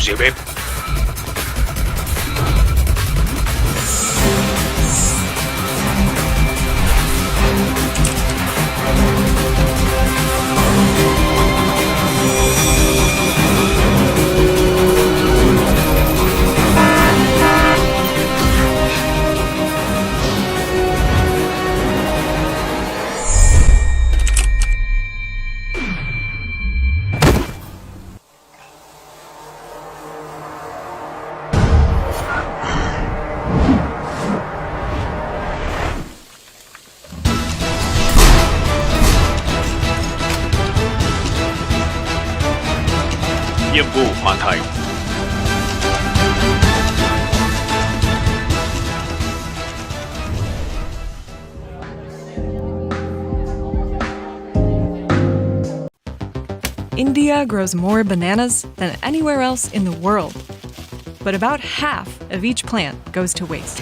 rượu bếp. Nhiệm vụ hoàn thành. India grows more bananas than anywhere else in the world, but about half of each plant goes to waste.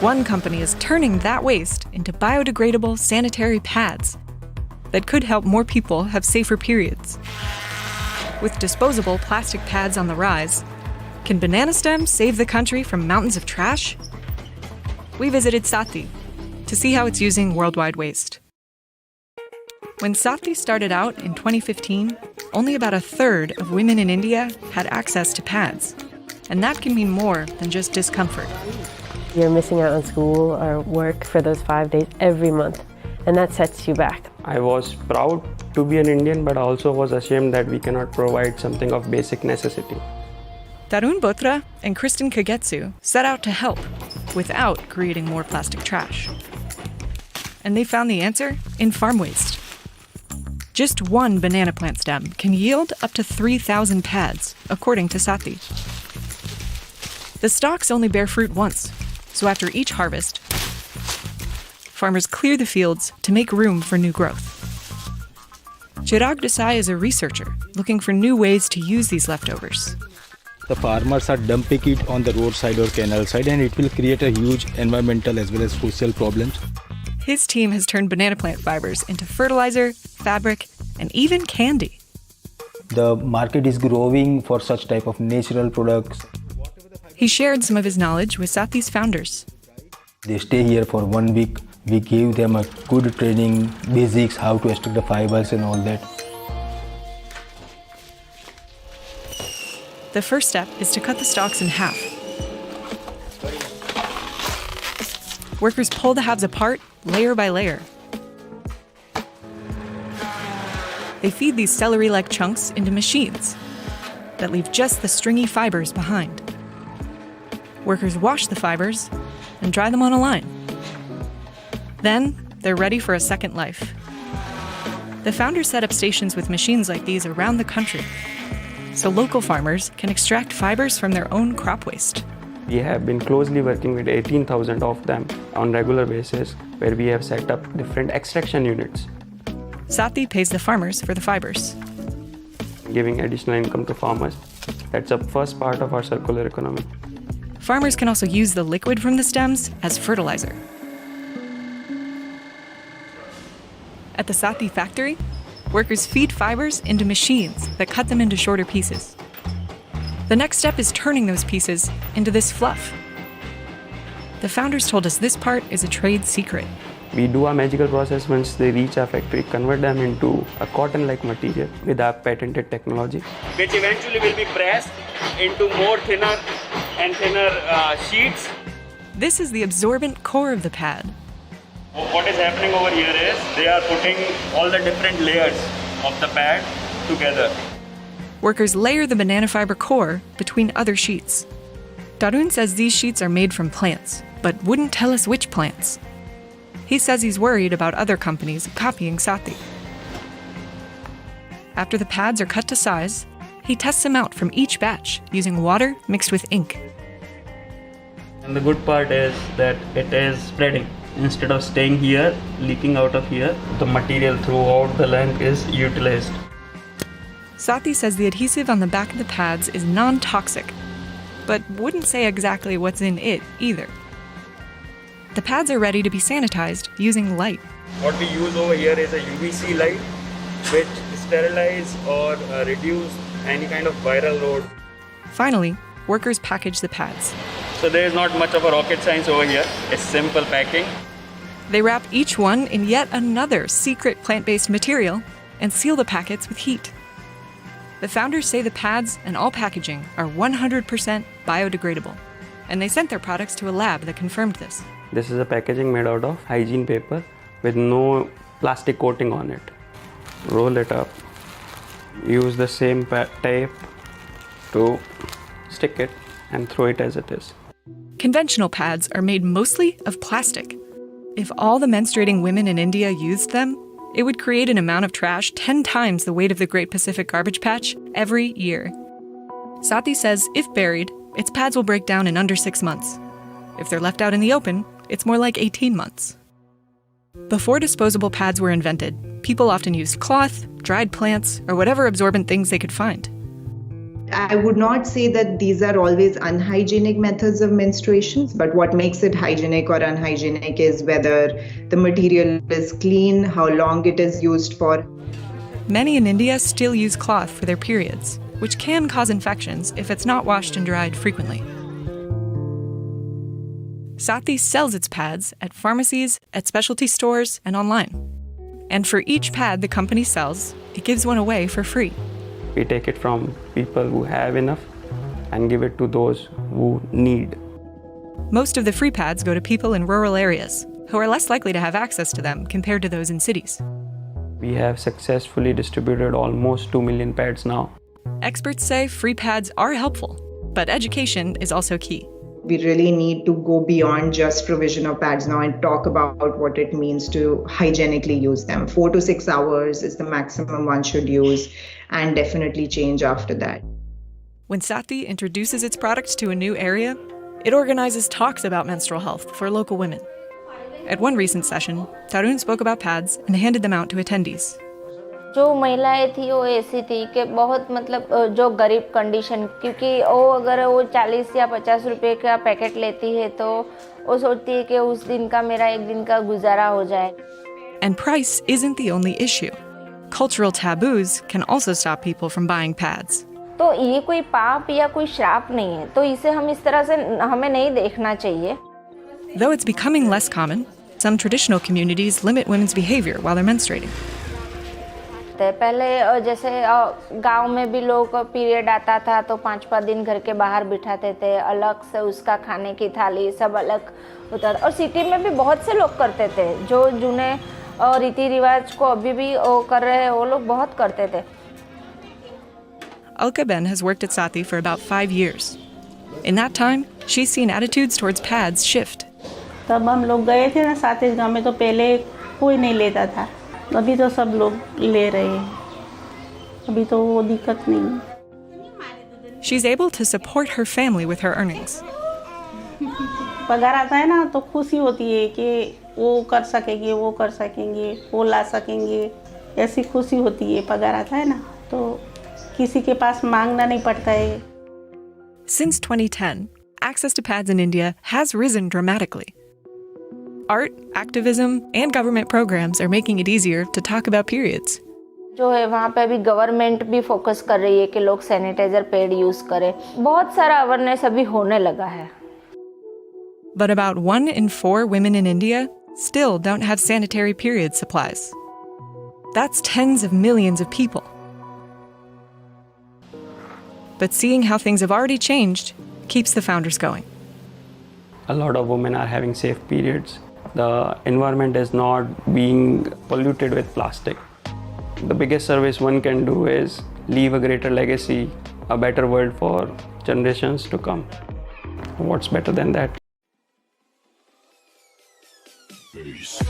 One company is turning that waste into biodegradable sanitary pads that could help more people have safer periods. With disposable plastic pads on the rise, can banana stems save the country from mountains of trash? We visited Sati to see how it's using worldwide waste. When Sati started out in 2015, only about a third of women in India had access to pads, and that can mean more than just discomfort. You're missing out on school or work for those 5 days every month, and that sets you back. I was proud to be an Indian, but also was ashamed that we cannot provide something of basic necessity. Tarun Botra and Kristen Kagetsu set out to help without creating more plastic trash. And they found the answer in farm waste. Just one banana plant stem can yield up to 3,000 pads, according to Sati. The stalks only bear fruit once, so after each harvest, farmers clear the fields to make room for new growth. Chirag Desai is a researcher looking for new ways to use these leftovers. The farmers are dumping it on the roadside or canal side, and it will create a huge environmental as well as social problems. His team has turned banana plant fibers into fertilizer, fabric, and even candy. The market is growing for such type of natural products. He shared some of his knowledge with Sati's founders. They stay here for 1 week. We gave them a good training, basics, how to extract the fibers and all that. The first step is to cut the stalks in half. Workers pull the halves apart, layer by layer. They feed these celery-like chunks into machines that leave just the stringy fibers behind. Workers wash the fibers and dry them on a line. Then, they're ready for a second life. The founders set up stations with machines like these around the country, so local farmers can extract fibers from their own crop waste. We have been closely working with 18,000 of them on regular basis, where we have set up different extraction units. Sati pays the farmers for the fibers. Giving additional income to farmers. That's the first part of our circular economy. Farmers can also use the liquid from the stems as fertilizer. At the Sati factory, workers feed fibers into machines that cut them into shorter pieces. The next step is turning those pieces into this fluff. The founders told us this part is a trade secret. We do a magical process once they reach our factory, convert them into a cotton-like material with our patented technology, which eventually will be pressed into more thinner and thinner sheets. This is the absorbent core of the pad. What is happening over here is they are putting all the different layers of the pad together. Workers layer the banana fiber core between other sheets. Tarun says these sheets are made from plants, but wouldn't tell us which plants. He says he's worried about other companies copying Sati. After the pads are cut to size, he tests them out from each batch using water mixed with ink. And the good part is that it is spreading. Instead of staying here, leaking out of here, the material throughout the length is utilized. Sati says the adhesive on the back of the pads is non-toxic, but wouldn't say exactly what's in it either. The pads are ready to be sanitized using light. What we use over here is a UVC light, which sterilize or reduce any kind of viral load. Finally, workers package the pads. So there is not much of a rocket science over here. It's simple packing. They wrap each one in yet another secret plant-based material and seal the packets with heat. The founders say the pads and all packaging are 100% biodegradable, and they sent their products to a lab that confirmed this. This is a packaging made out of hygiene paper with no plastic coating on it. Roll it up. Use the same tape to stick it and throw it as it is. Conventional pads are made mostly of plastic. If all the menstruating women in India used them, it would create an amount of trash 10 times the weight of the Great Pacific Garbage Patch every year. Sati says if buried, its pads will break down in under 6 months. If they're left out in the open, it's more like 18 months. Before disposable pads were invented, people often used cloth, dried plants, or whatever absorbent things they could find. I would not say that these are always unhygienic methods of menstruations, but what makes it hygienic or unhygienic is whether the material is clean, how long it is used for. Many in India still use cloth for their periods, which can cause infections if it's not washed and dried frequently. Sati sells its pads at pharmacies, at specialty stores, and online. And for each pad the company sells, it gives one away for free. We take it from people who have enough and give it to those who need. Most of the free pads go to people in rural areas, who are less likely to have access to them compared to those in cities. We have successfully distributed almost 2 million pads now. Experts say free pads are helpful, but education is also key. We really need to go beyond just provision of pads now and talk about what it means to hygienically use them. 4 to 6 hours is the maximum one should use, and definitely change after that. When Sati introduces its products to a new area, it organizes talks about menstrual health for local women. At one recent session, Tarun spoke about pads and handed them out to attendees. जो महिलाएं थी वो ऐसी थी कि बहुत मतलब जो गरीब कंडीशन, क्योंकि वो अगर वो 40 या 50 रुपए का पैकेट लेती है तो वो सोचती है कि उस दिन का मेरा एक दिन का गुजारा हो जाए. And price isn't the only issue. Cultural taboos can also stop people from buying pads. तो ये कोई पाप या कोई श्राप नहीं है, तो इसे हम इस तरह से हमें नहीं देखना चाहिए. Though it's becoming less common, some traditional communities limit women's behavior while they're menstruating. पहले जैसे गांव में भी लोग पीरियड आता था तो 5-5 दिन घर के बाहर बिठाते थे, अलग से उसका खाने की थाली सब अलग होता था. और सिटी में भी बहुत से लोग करते थे, जो जुने रीति रिवाज को अभी भी कर रहे हैं, वो लोग बहुत करते थे. Alka Ben has worked at Sati for about 5 years. In that time, she's seen attitudes towards pads shift. तब हम लोग गए थे ना सातिस गाँव में, तो पहले कोई नहीं लेता था, अभी तो सब लोग ले रहे हैं, अभी तो वो दिक्कत नहीं. She's able to support her family with her earnings. पगार आता है ना तो खुशी होती है कि वो कर सकेंगे, वो कर सकेंगे, वो ला सकेंगे, ऐसी खुशी होती है. पगार आता है ना तो किसी के पास मांगना नहीं पड़ता है. Since 2010, access to pads in India has risen dramatically. Art, activism, and government programs are making it easier to talk about periods. जो है वहाँ पे अभी गवर्नमेंट भी फोकस कर रही है कि लोग सैनिटाइजर पैड यूज करें. बहुत सारा अवेयरनेस अभी होने लगा है. But about 1 in 4 women in India still don't have sanitary period supplies. That's tens of millions of people. But seeing how things have already changed keeps the founders going. A lot of women are having safe periods. The environment is not being polluted with plastic. The biggest service one can do is leave a greater legacy, a better world for generations to come. What's better than that? Peace.